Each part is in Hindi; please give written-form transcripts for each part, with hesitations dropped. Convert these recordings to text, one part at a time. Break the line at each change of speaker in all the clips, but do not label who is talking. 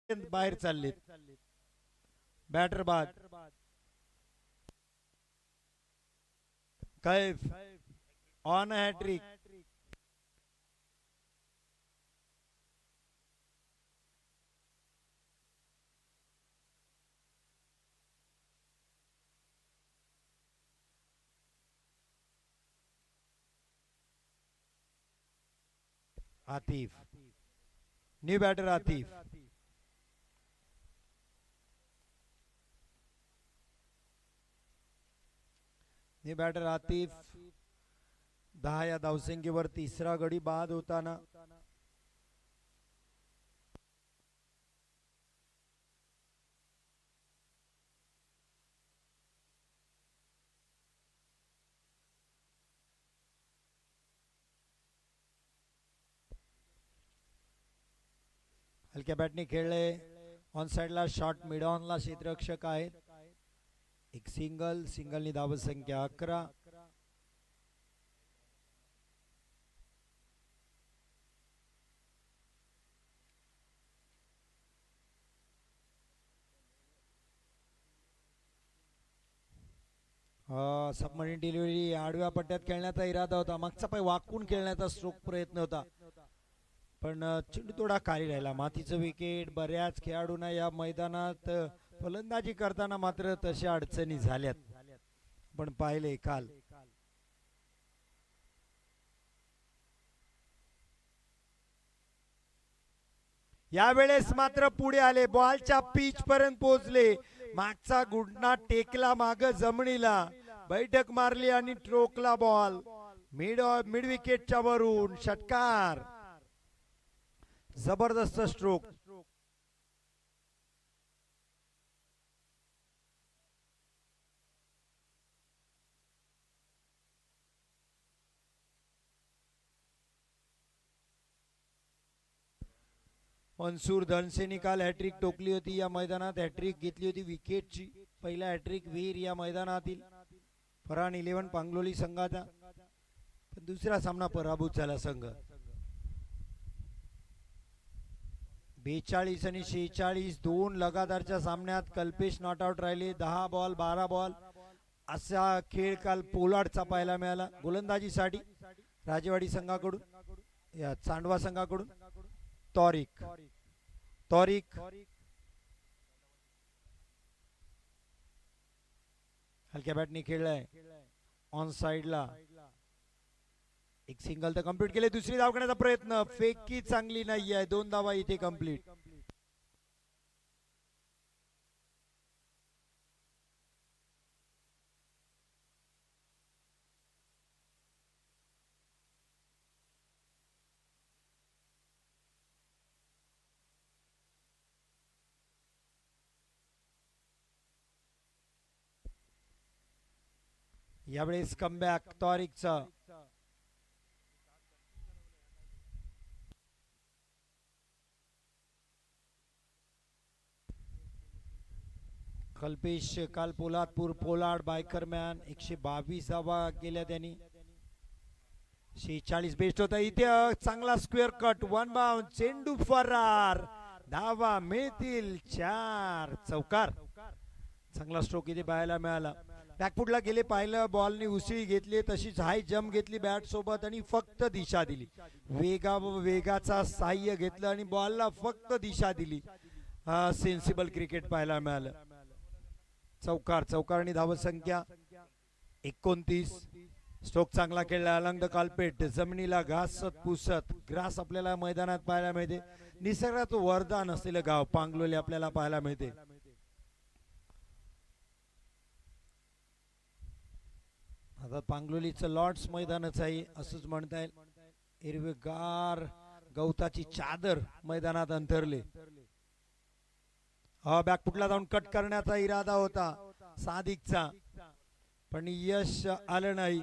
बाहेर चाललेत. बॅटर बाद. Kaif on hattrick. Atif. New batter Atif. New batter Atif. 10 या धावसंख्येवर तिसरा गडी बाद होताना हलक्या बॅटने खेळले. ऑन साइडला शॉट मिड ऑनला क्षेत्ररक्षक आहेत. एक सिंगलनी धावसंख्या 11. सबमरीन डिलिव्हरी आडव्या पट्ट्यात खेळण्याचा इरादा होता. मागचा पाय वाकून खेळण्याचा स्ट्रोक प्रयत्न होता, पण चेंडू थोडा खाली राहिला. मातीचं विकेट. बऱ्याच खेळाडूंना या मैदानात फलंदाजी करताना मात्र तशा अडचणी झाल्यात, पण पाहिले काल. यावेळेस मात्र पुढे आले. बॉलच्या पिच पर्यंत पोहोचले. मागचा गुडना टेकला माग जमिनीला. बैठक मारली आणि ट्रोकला बॉल मिड विकेटच्या वरून. षटकार. जबरदस्त स्ट्रोक. मनसूर धनसेनी काल हॅट्रिक टोकली होती. या मैदानात हॅट्रिक घेतली होती विकेटची. पहिला हॅट्रिक वीर या मैदानातील. फरहान 11 पांगलोली संघाचा, पण दुसरा सामना पराभूत झाला संघ. 42 आणि 46 दोन लगातारच्या सामन्यात कल्पेश नॉट आउट राहिले. 10 बॉल 12 बॉल असा खेळ काल पोलार्डचा पाहायला मिळाला. गोलंदाजीसाठी राजेवाडी संघाकडून, या चांडवा संघाकडून तौरिक. हलक्या बॅटने खेळलाय. ऑन साइडला एक सिंगल तर कंप्लीट केले. दुसरी धाव करण्याचा प्रयत्न. फेकी चांगली नाही आहे. 2 धावा इथे कंप्लीट. यावेळेस कमबॅक तौरिकचा. कल्पेश काल पोलार्ड बायकरमॅन 122 धावा केल्या त्यांनी. 46 बेस्ट होता इथे. चांगला स्क्वेअर कट. 1 बाउंड. चेंडू फरार. धावा मिळतील 4. चौकार. चांगला स्ट्रोक इथे पाहायला मिळाला. बॅकफुटला गेले. पाहिलं बॉलनी उसळी घेतली, तशीच हाय जम्प घेतली बॅट सोबत आणि फक्त दिशा दिली. वेगाचा साह्य घेतलं आणि बॉलला फक्त दिशा दिली. सेन्सिबल क्रिकेट पाहायला मिळालं. चौकार आणि धावसंख्या 29. स्ट्रोक चांगला खेळला. अलंग द कालपेट. जमिनीला घासत पुसत. ग्रास आपल्याला मैदानात पाहायला मिळते. निसर्गाचं वरदान असलेलं गाव पांगलोली आपल्याला पाहायला मिळते. आता पांगलोलीचं लॉर्ड्स मैदानच आहे असंच म्हणता येईल. हिरवेगार गवताची चादर मैदानात अंतरले. बॅकफुटला जाऊन कट करण्याचा इरादा होता सादिकचा, पण यश आलं नाही.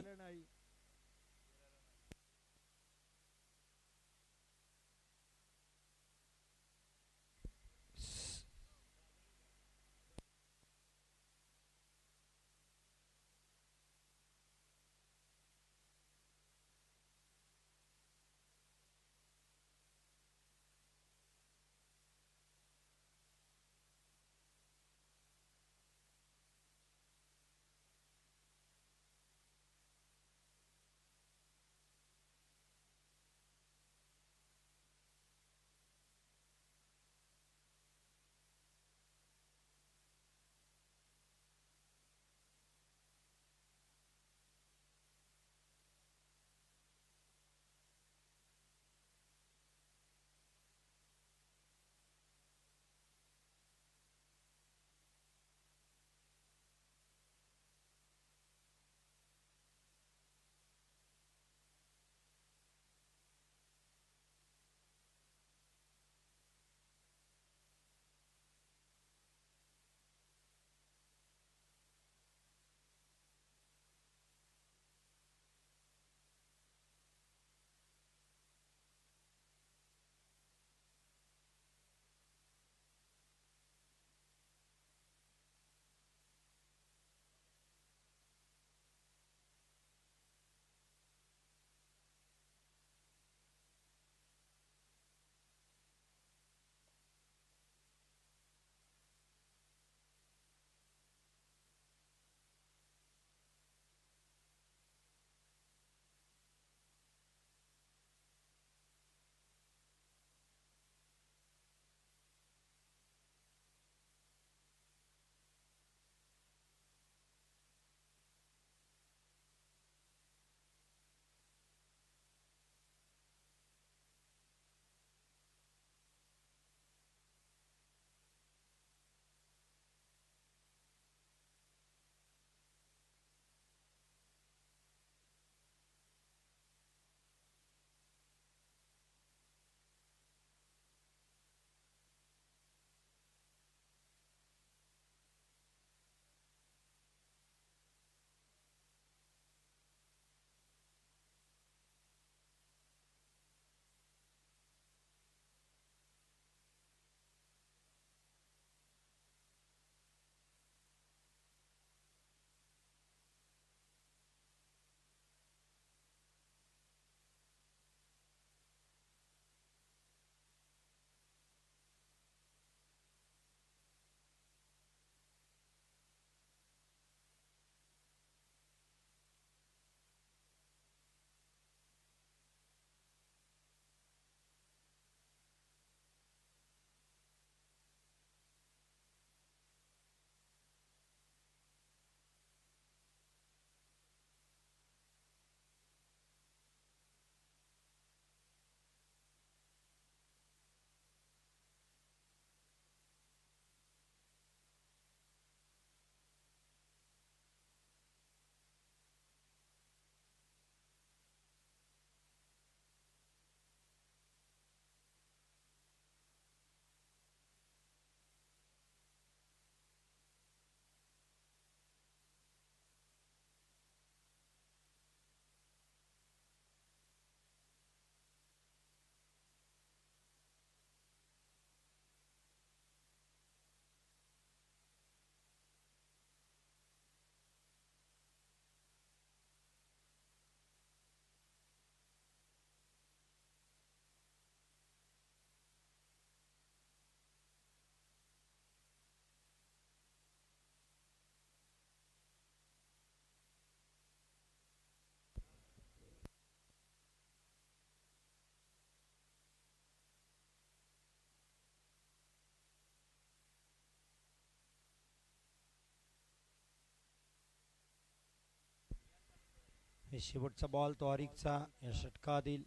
शेवटचा बॉल तारिकचा या षटकातील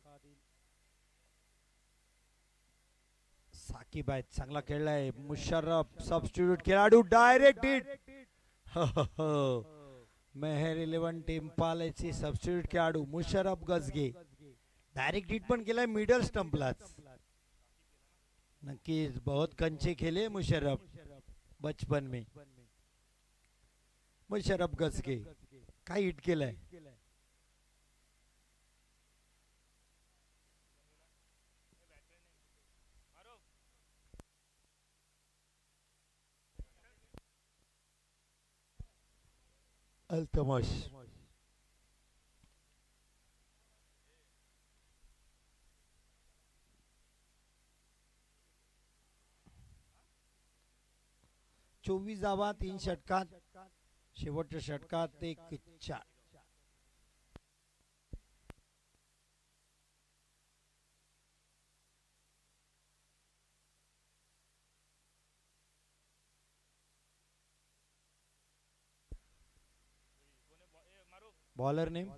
साकिब आहेत, चांगला खेळलाय. मुशर्रफ सबस्टिट्यूट खेळाडू डायरेक्ट हिट. मेहर 11 टेम्पालेचे सबस्टिट्यूट खेळाडू मुशर्रफ गजगे डायरेक्ट हिट पण केलाय मिडल स्टंपलाच. नक्कीच बहुत कंचे खेले मुशर्रफ बचपन में. मुशर्रफ गजगे काय हिट केलाय. अल्तमश 24 धावा 3 षटकात. शेवटच्या षटकात 1-4. Bowler name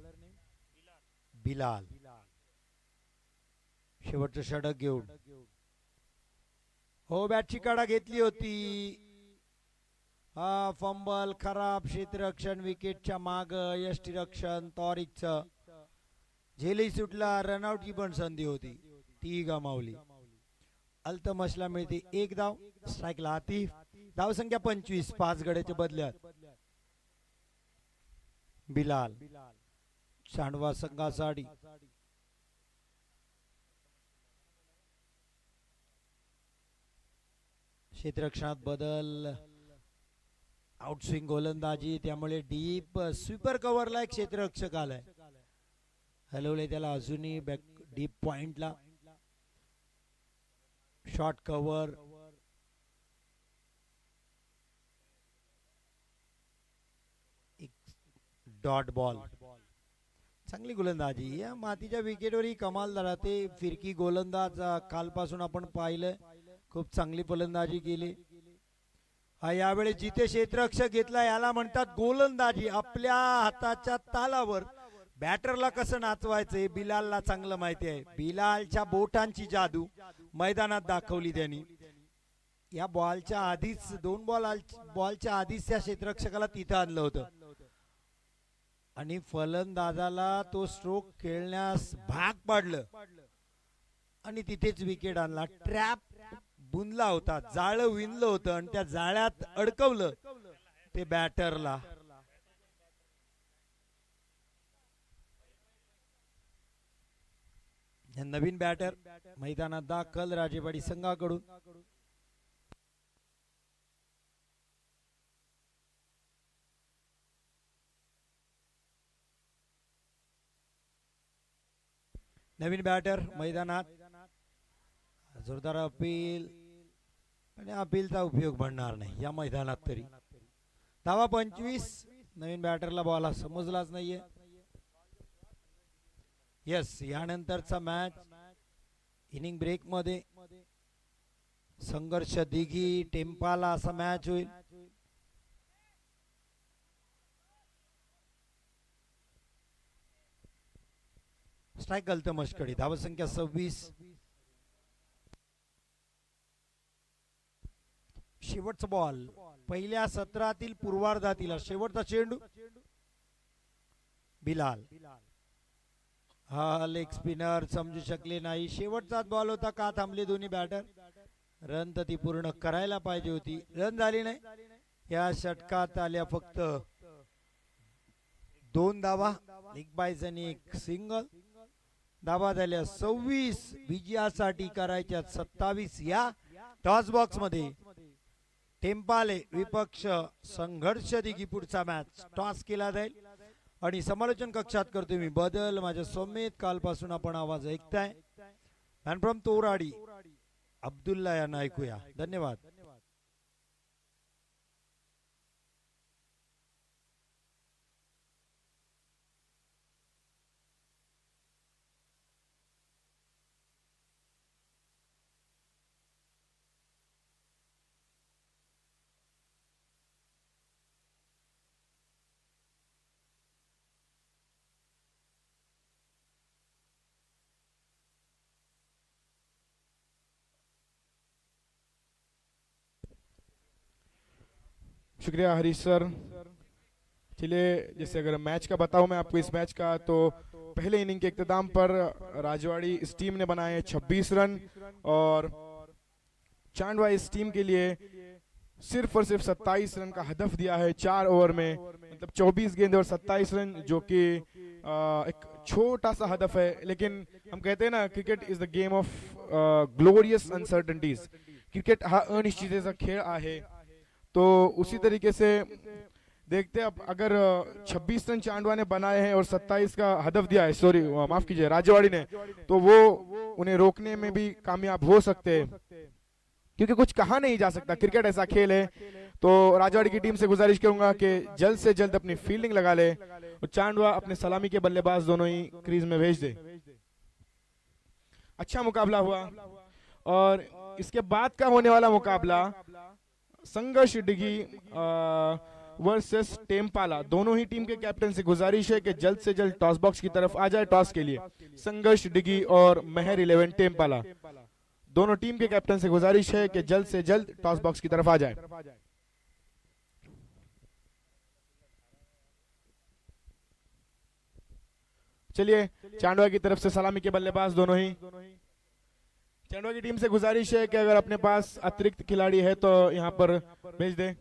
Bilal. शेवटचं षटक घेऊन हो बॅटची काढा घेतली होती. हा फंबल खराब क्षेत्ररक्षण विकेटच्या माग यष्टीरक्षण तारिकचं झेलही सुटला. रनआउटची पण संधी होती ती गमावली. अल्तमशला मिळते 1 धाव. स्ट्राईकला आतिफ. धावसंख्या 25 5 गड्याच्या बदल्यात. बिलाल सांडवा संघासाठी क्षेत्ररक्षणात बदल. आउटस्विंग गोलंदाजी त्यामुळे डीप स्वीपर कव्हरला एक क्षेत्ररक्षक आलाय. हलवले त्याला अजूनही बॅक डीप पॉइंटला. Short cover dot ball. चांगली गोलंदाजी या मातीच्या विकेटवरही कमाल राहते. फिरकी गोलंदाज कालपासून आपण पाहिलं खूप चांगली फलंदाजी केली. हा यावेळी जिथे क्षेत्ररक्षक घेतला याला म्हणतात गोलंदाजी. आपल्या हाताच्या तालावर बॅटरला कसं नाचवायचंय बिलालला चांगलं माहिती आहे. बिलालच्या बोटांची जादू मैदानात दाखवली त्यांनी. या बॉलच्या आधीच 2 बॉलच्या आधीच त्या क्षेत्ररक्षकाला तिथं आणलं होतं आणि फलंदाजाला तो स्ट्रोक खेळण्यास भाग पाडलं आणि तिथेच विकेट आणला. ट्रॅप बुनला होता, जाळं विणलं होतं आणि त्या जाळ्यात अडकवलं ते बॅटरला. नवीन बॅटर मैदानात दाखल राजेवाडी संघाकडून. नवीन बॅटर मैदानात. जोरदार अपील आणि अपीलचा उपयोग बनणार नाही या मैदानात तरी. धावा 25. नवीन बॅटरला बॉल समजलाच नाहीये. यस यानंतरचा मॅच इनिंग ब्रेक मध्ये संघर्ष दिघी टेम्पाला असा मॅच होईल. स्ट्राईक अल्तमशकडे. धावसंख्या 26. शेवटचा बॉल पहिल्या सत्रातील पूर्वार्धातील शेवटचा चेंडू. बिलाल हा लेग स्पिनर समजू शकले नाही. शेवटचाच बॉल होता. का थांबले दोन्ही बॅटर. रन तर ती पूर्ण करायला पाहिजे होती. रन झाली नाही. या षटकात आल्या फक्त 2 धावा. एक बायस आणि एक सिंगल. धावा झाल्या 26. विजयासाठी करायच्या 27. या टॉस बॉक्स मध्ये टेम्पाले विपक्ष संघर्ष दिघी. पुढचा मॅच टॉस केला जाईल आणि समालोचन कक्षात करतो मी बदल. माझ्या समेत कालपासून आपण आवाज ऐकताय. मॅन फ्रॉम तोराडी अब्दुल्ला यांना ऐकूया. धन्यवाद.
शुक्रिया हरीश सर। चलिए, जैसे अगर मैच का बताऊं मैं आपको इस मैच का, तो पहले इनिंग के इख्तिताम पर राजवाड़ी इस टीम ने बनाए 26 रन और चांडवा इस टीम के लिए सिर्फ और सिर्फ 27 रन का हदफ दिया है 4 ओवर में, मतलब 24 गेंद और 27 रन, जो कि एक छोटा सा हदफ है। लेकिन हम कहते हैं ना, cricket is the game of glorious uncertainties. Cricket हा अनिश्चिततेचा खेळ आहे। तो उसी तरीके से देखते हैं, अब अगर 26 रन चांडवा ने बनाए हैं और 27 का हदफ दिया है, सॉरी माफ कीजिए, राजवाड़ी ने, तो वो उन्हें रोकने में भी कामयाब हो सकते हैं, क्योंकि कुछ कहा नहीं जा सकता, क्रिकेट ऐसा खेल है। तो राजवाड़ी की टीम से गुजारिश करूंगा कि जल्द से जल्द अपनी फील्डिंग लगा ले और चांडवा अपने सलामी के बल्लेबाज दोनों ही क्रीज में भेज दे। अच्छा मुकाबला हुआ और इसके बाद का होने वाला मुकाबला संघर्ष डिगी वर्सेस टेम्पाला। दोनों ही टीम के कैप्टन से गुजारिश है कि जल्द से जल्द टॉस बॉक्स की तरफ आ जाए टॉस के लिए। संघर्ष डिगी और मेहर 11 टेम्पाला, दोनों टीम के कैप्टन से गुजारिश है कि जल्द से जल्द टॉस बॉक्स की तरफ आ जाए। चलिए, चांडवा की तरफ से सलामी के बल्लेबाज दोनों ही। चांडवा की टीम से गुजारिश है कि अगर अपने पास अतिरिक्त खिलाड़ी है तो यहाँ पर भेज दे,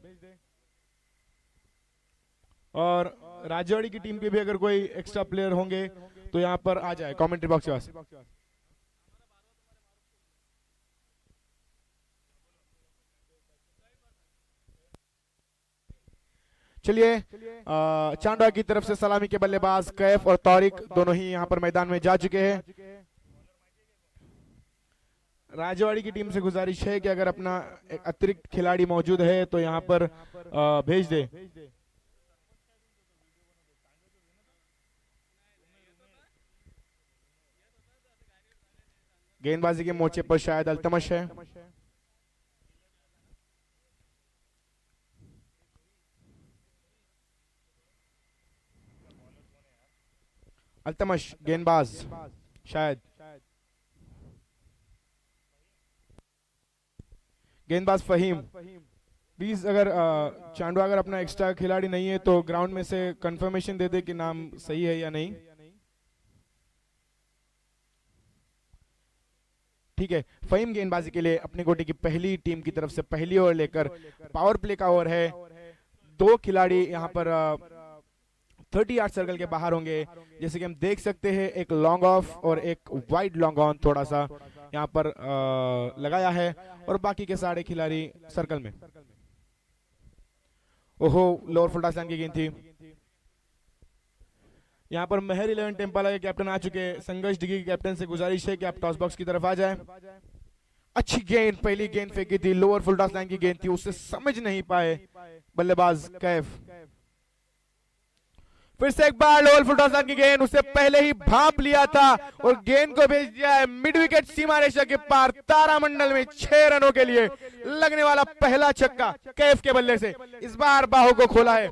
और राजवाड़ी की टीम के भी अगर कोई एक्स्ट्रा प्लेयर होंगे तो यहाँ पर आ जाए कमेंट्री बॉक्स के पास। चलिए, चांडवा की तरफ से सलामी के बल्लेबाज कैफ और तौरिक दोनों ही यहाँ पर मैदान में जा चुके हैं। राजवाड़ी की टीम से गुजारिश है कि अगर अपना एक अतिरिक्त खिलाड़ी मौजूद है तो यहाँ पर भेज दे। गेंदबाजी के मोर्चे पर शायद अल्तमश है। अल्तमश गेंदबाज शायद, गेंदबाज फहीम। प्लीज अगर चांडवा अगर अपना एक्स्ट्रा खिलाड़ी नहीं है तो ग्राउंड में से कंफर्मेशन दे दे कि नाम सही है या नहीं। ठीक है, फहीम गेंदबाजी के लिए अपनी गोटी की पहली टीम की तरफ से पहली ओवर लेकर, पावर प्ले का ओवर है। दो खिलाड़ी यहाँ पर 30 यार्ड सर्कल के बाहर होंगे, जैसे कि हम देख सकते हैं, एक लॉन्ग ऑफ और एक वाइड लॉन्ग ऑन थोड़ा सा यहाँ पर लगाया है, और बाकी के सारे खिलाड़ी सर्कल में। ओहो, लोअर फुल टॉस लाइन की गेंद थी। यहाँ पर मेहर 11 टेम्पाला के कैप्टन आ चुके हैं। संघर्ष डिगी के कैप्टन से गुजारिश है कि आप टॉस बॉक्स की तरफ आ जाएं। अच्छी गेंद, पहली गेंद फेंकी थी, लोअर फुल टॉस लाइन की गेंद थी, उससे समझ नहीं पाए बल्लेबाज कैफ। फिर से एक बार लोअर फुल टॉस लाइन की गेंद, उससे पहले ही भांप लिया था और गेंद को भेज दिया है मिड विकेट सीमा रेखा के पार। तारामंडल में 6 रनों के लिए लगने वाला पहला छक्का कैफ के बल्ले से इस बार बाहों को खोला है।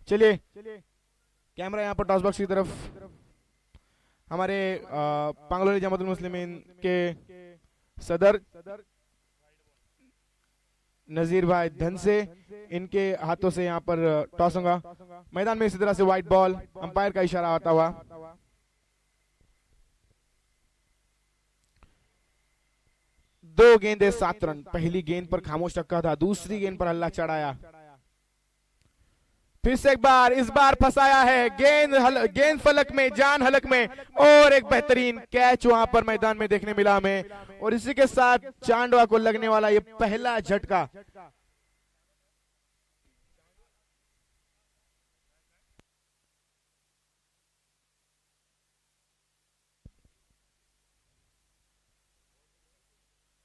चलिए, कैमरा यहाँ पर टॉस बॉक्स की तरफ हमारे पांगलोरी जमातुल मुस्लिमीन के सदर नजीर भाई धन से, इनके हाथों से यहाँ पर टॉस होगा। मैदान में इसी तरह से व्हाइट बॉल, अंपायर का इशारा आता हुआ। दो गेंदे 7 रन। पहली गेंद पर खामोश रखा था, दूसरी गेंद पर हल्ला चढ़ाया। फिर से एक बार, इस बार फंसाया है, गेंद फलक में, जान हलक में, और एक बेहतरीन कैच वहां पर मैदान में देखने मिला हमें। और इसी के साथ चांडवा को लगने वाला ये पहला झटका।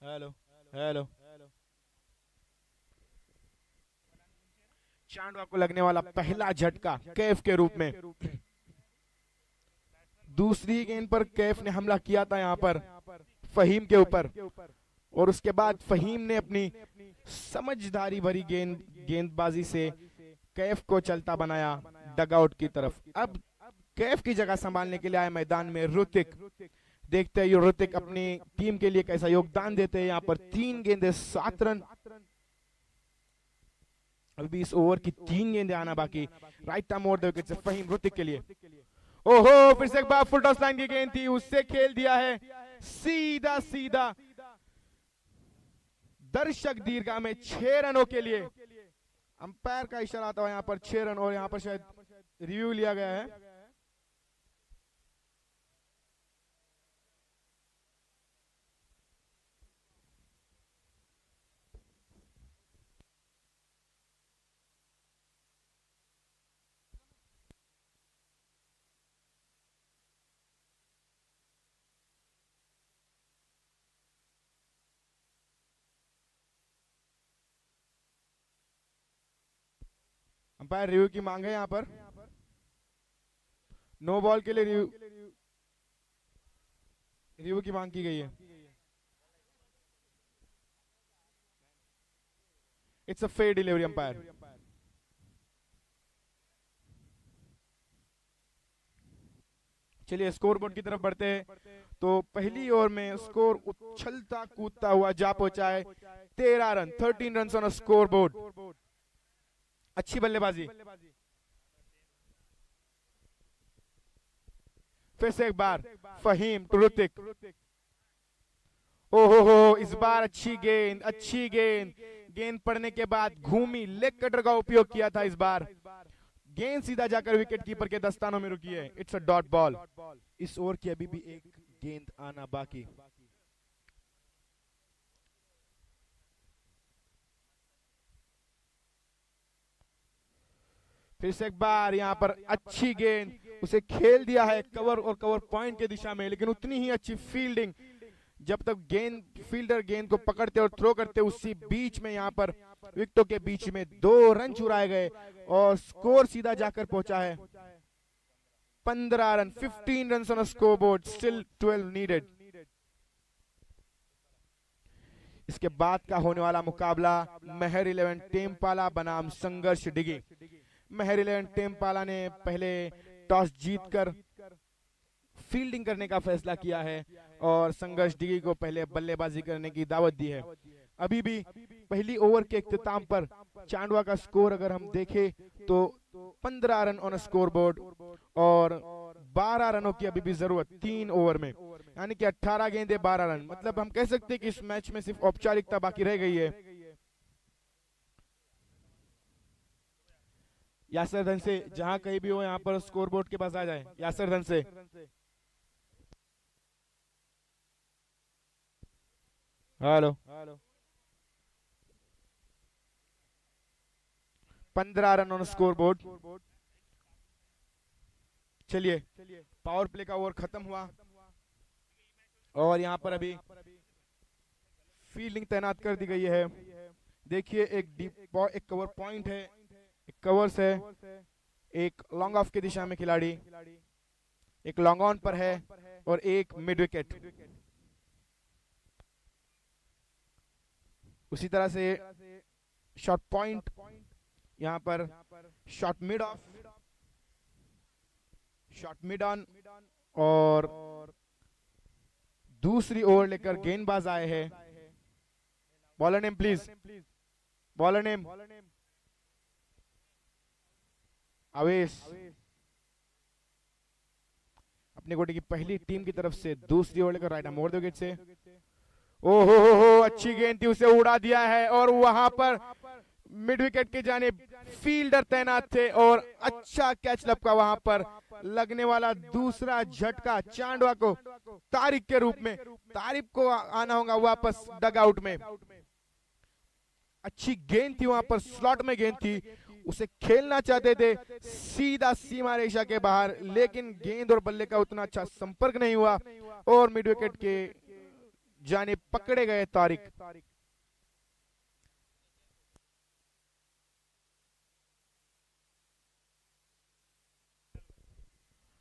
हेलो हेलो, चांडवा को लगने वाला पहला झटका कैफ के रूप में। दूसरी गेंद पर कैफ ने हमला किया था यहाँ पर फहीम के ऊपर, और उसके बाद फहीम ने अपनी समझदारी भरी गेंदबाजी से कैफ को चलता बनाया डगआउट की तरफ। अब कैफ की जगह संभालने के लिए आए मैदान में ऋतिक। देखते हैं ये ऋतिक अपनी टीम के लिए कैसा योगदान देते हैं। यहाँ पर 3 गेंदे 7 रन। अभी इस ओवर की 3 गेंदे आना बाकी। Right arm over the wicket से फहीम ऋतिक के लिए। ओहो, फिर से एक बार फुल टॉस लाइन की गेंद थी, उससे खेल दिया है सीधा सीधा दर्शक दीर्घा में 6 रनों के लिए। अंपायर का इशारा आता है यहाँ पर 6 रन, और यहाँ पर शायद रिव्यू लिया गया है। अंपायर रिव्यू की मांग है यहाँ पर। नो बॉल के लिए रिव्यू की मांग की गई है। It's a fair delivery umpire. चलिए स्कोरबोर्ड की तरफ बढ़ते हैं। तो पहली ओवर में स्कोर उछलता कूदता हुआ जा पहुंचा है 13 रन, 13 रन ऑन स्कोरबोर्ड। अच्छी बल्लेबाजी। फिर से एक बार फहीम टू ऋतिक। ओहो हो, इस बार अच्छी गेंद, अच्छी गेंद। गेंद पड़ने के बाद घूमी, लेग कटर का उपयोग किया था इस बार। गेंद सीधा जाकर विकेट कीपर के दस्तानों में रुकी है। It's a dot ball. इस ओवर की अभी भी एक गेंद आना बाकी। फिर से एक बार यहाँ पर अच्छी गेंद, उसे खेल दिया है कवर और कवर पॉइंट के दिशा में, लेकिन उतनी ही अच्छी फील्डिंग। जब तक फील्डर गेंद को पकड़ते और थ्रो करते, उसी बीच में यहाँ पर विकेटों के बीच में 2 रन चुराए गए और स्कोर सीधा जाकर पहुंचा है 15 run, 15 run on scoreboard, still 12 needed. इसके बाद का होने वाला मुकाबला महर 11 टेमपाला बनाम संघर्ष डिगी। महर 11 टेमपाला ने पहले टॉस जीतकर फील्डिंग करने का फैसला किया है और संघर्ष डिगी को पहले बल्लेबाजी करने की दावत दी है। अभी भी पहली ओवर के इख्तिताम पर चांडवा का स्कोर अगर हम देखें तो 15 रन ऑन स्कोरबोर्ड और 12 रनों की अभी भी जरूरत 3 ओवर में, यानी कि 18 गेंदे 12 रन। मतलब हम कह सकते हैं कि इस मैच में सिर्फ औपचारिकता बाकी रह गई है। यासर धन से जहां कहीं भी हो यहाँ पर स्कोरबोर्ड के पास आ जाए। यासर धन से हेलो। 15 run on scoreboard. चलिए पावर प्ले का ओवर खत्म हुआ और यहाँ पर अभी फील्डिंग तैनात कर दी गई है। देखिए एक कवर पॉइंट है, एक कवर्स है, एक लॉन्ग ऑफ की दिशा में खिलाड़ी, एक लॉन्ग ऑन पर है और एक मिड विकेट। उसी तरह से शॉट पॉइंट, यहाँ पर shot mid of, shot mid on और दूसरी ओवर लेकर गेंदबाज आए हैं। Bowler name please, bowler name आवेश। अपने कोटे की पहली टीम की तरफ से दूसरी ओवर लेकर right arm over the wicket से। ओहो हो, अच्छी गेंद थी, उसे उड़ा दिया है और वहां पर मिड विकेट के जानिब फील्डर तैनात थे और अच्छा कैच लपका वहां पर। लगने वाला दूसरा झटका चांडवा को तारिक के रूप में, तारिक को आना होगा वापस डग आउट में। अच्छी गेंद थी, वहां पर स्लॉट में गेंद थी, उसे खेलना चाहते थे सीधा सीमा रेखा के बाहर, लेकिन गेंद और बल्ले का उतना अच्छा संपर्क नहीं हुआ और मिड विकेट के जानिब पकड़े गए तारिक।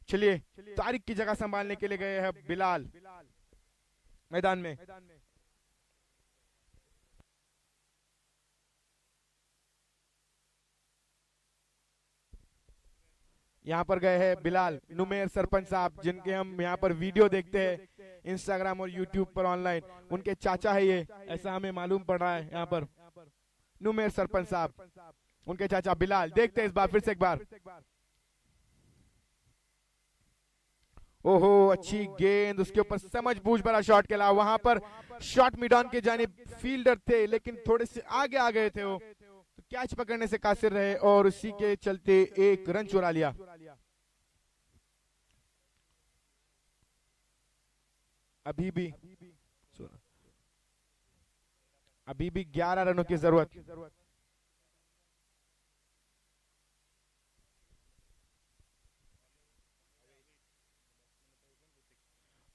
चलिए तारिक की जगह संभालने के लिए गए हैं बिलाल मैदान में। यहाँ पर गए हैं बिलाल नुमेर सरपंच साहब, जिनके हम यहाँ पर वीडियो देखते हैं। इंस्टाग्राम और यूट्यूब पर ऑनलाइन। उनके चाचा है ये, ऐसा हमें मालूम पड़ रहा है यहाँ पर, नुमेर सरपंच साहब, उनके चाचा बिलाल। देखते हैं इस बार फिर से एक बार। ओहो, अच्छी गेंद, उसके ऊपर समझ बूझ भरा शॉट खेला। वहां पर शॉट मिड ऑन के जानिब फील्डर थे, लेकिन थोड़े से आगे आ गए थे वो, तो कैच पकड़ने से कासिर रहे और उसी के चलते एक रन चुरा लिया। अभी भी 11 रनों की जरूरत।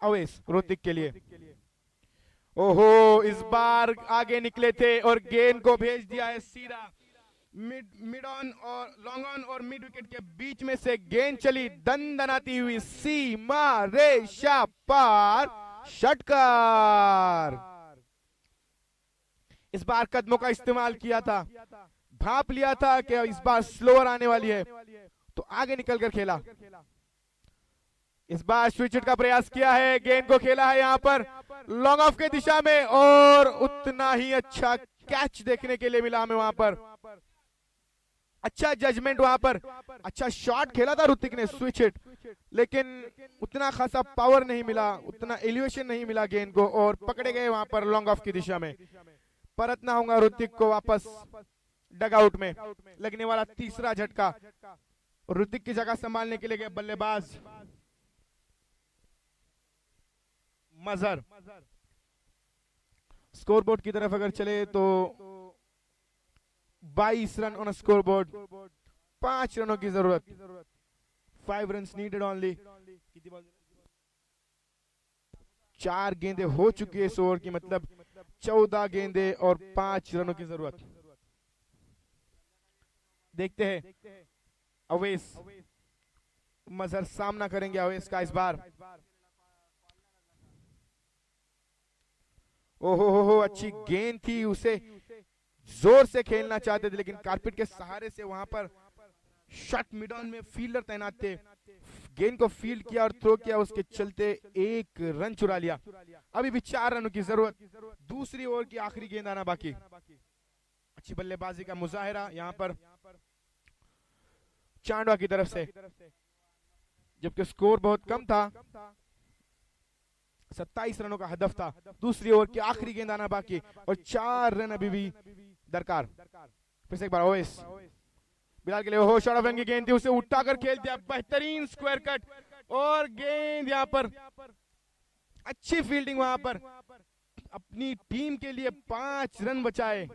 अवेश ऋतिक के लिए। ओहो, इस बार आगे निकले थे और गेंद को भेज दिया है सीधा मिड ऑन और लॉन्ग ऑन और मिड विकेट के बीच में से गेंद चली दनदनाती हुई सीमा रेखा पार, षटकार। इस बार कदमों का इस्तेमाल किया था, भाप लिया था कि इस बार स्लोअर आने वाली है, तो आगे निकलकर खेला। इस बार स्विच हिट का प्रयास किया है, गेंद को खेला है यहाँ पर लॉन्ग ऑफ के दिशा में और उतना ही अच्छा कैच देखने के लिए मिला हमें वहां पर। अच्छा जजमेंट वहां पर, अच्छा शॉट खेला था ऋतिक ने स्विच हिट, लेकिन उतना खासा पावर नहीं मिला, उतना एलिवेशन नहीं मिला गेंद को और पकड़े गए वहां पर लॉन्ग ऑफ की दिशा में। परतना होगा ऋतिक को वापस डगआउट में। लगने वाला तीसरा झटका, ऋतिक की जगह संभालने के लिए गए बल्लेबाज मजहर। स्कोरबोर्ड की तरफ अगर चले तो 22 रन ऑन स्कोरबोर्ड, 5 रनों की जरूरत, 5 रन नीडेड ओनली। 4 गेंदें हो चुकी है इस ओवर की, मतलब 14 गेंदें और 5 रनों की जरूरत। देखते हैं अवेश मजहर सामना करेंगे अवेश का इस बार। ओहो हो, अच्छी गेंद थी, उसे जोर से खेलना चाहते थे लेकिन कारपेट के सहारे से वहां पर शॉट मिड ऑन में फील्डर तैनात थे, गेंद को फील्ड किया और थ्रो किया, उसके चलते एक रन चुरा लिया। अभी भी 4 रनों की जरूरत, दूसरी ओवर की आखिरी गेंद आना बाकी। अच्छी बल्लेबाजी का मुजाहिरा यहाँ पर चांडवा की तरफ से, जबकि स्कोर बहुत कम था, 27 रनों का हदफ था। दूसरी ओवर की आखिरी गेंद आना बाकी और 4 रन अभी भी दरकार। फिर से एक बार ओवेस बिलाल के लिए, हो शॉट ऑफ की गेंद थी, उसे उठाकर खेल दिया, बेहतरीन स्क्वायर कट और गेंद यहाँ पर अच्छी फील्डिंग, वहां पर अपनी टीम के लिए 5 रन बचाए।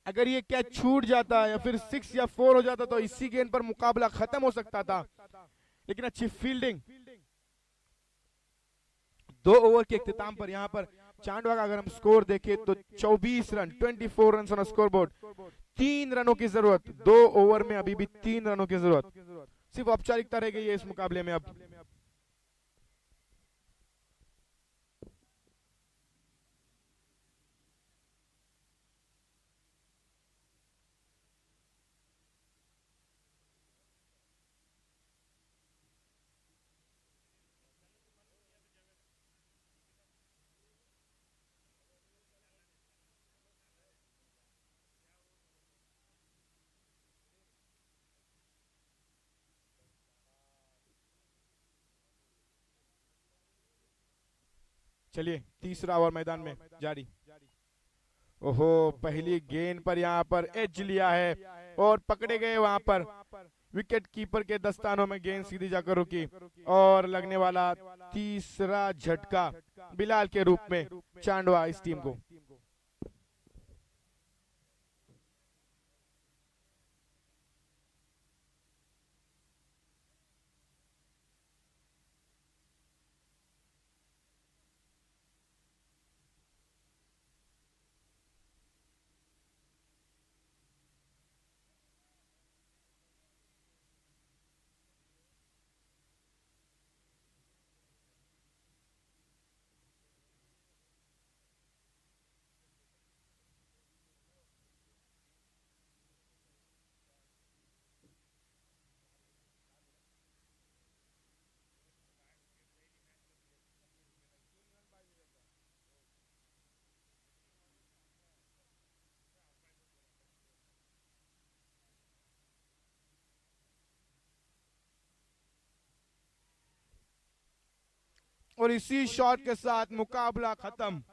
अगर ये कैच छूट जाता या फिर 6 या 4 हो जाता तो इसी गेंद पर मुकाबला खत्म हो सकता था, लेकिन अच्छी फील्डिंग। 2 ओवर के इख्तिताम पर यहाँ पर चांडवा का अगर हम स्कोर देखें तो 24 रन, 24 रन ऑन स्कोरबोर्ड, 3 रनों की जरूरत। 2 ओवर में अभी भी 3 रनों की जरूरत, सिर्फ औपचारिकता रह गई है इस मुकाबले में। अब चलिए तीसरा ओवर मैदान में जारी। ओहो, पहली गेंद पर यहाँ पर एज लिया है और पकड़े गए वहां पर विकेट कीपर के दस्तानों में, गेंद सीधी जाकर रुकी और लगने वाला तीसरा झटका बिलाल के रूप में चांडवा इस टीम को। और इसी शॉट के साथ मुकाबला खत्म।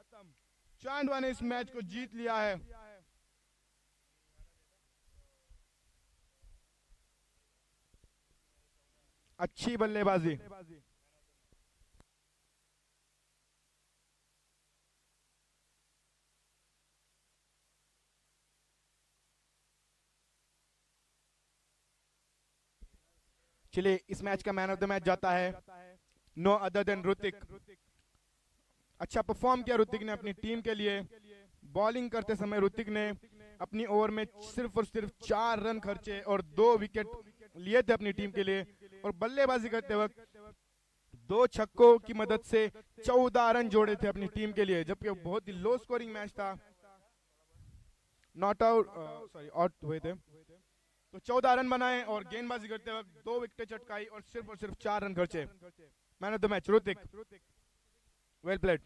चांडवा ने इस मैच को जीत लिया है। अच्छी बल्लेबाजी। चलिए इस मैच का मैन ऑफ द मैच जाता है नो अदर देन ऋतिक। अच्छा परफॉर्म किया ऋतिक ने अपनी टीम के लिए। बॉलिंग करते समय ऋतिक ने अपनी ओवर में सिर्फ और सिर्फ 4 रन खर्चे और 2 विकेट लिए थे अपनी टीम के लिए। और बल्लेबाजी करते वक्त 2 छक्कों की मदद से 14 रन जोड़े थे अपनी टीम के लिए, जबकि बहुत ही लो स्कोरिंग मैच था। नॉट आउट आउट हुए थे, तो 14 रन बनाए और गेंदबाजी करते वक्त 2 विकेटें चटकाई और सिर्फ 4 रन खर्चे। Man of the match Hrithik, well played.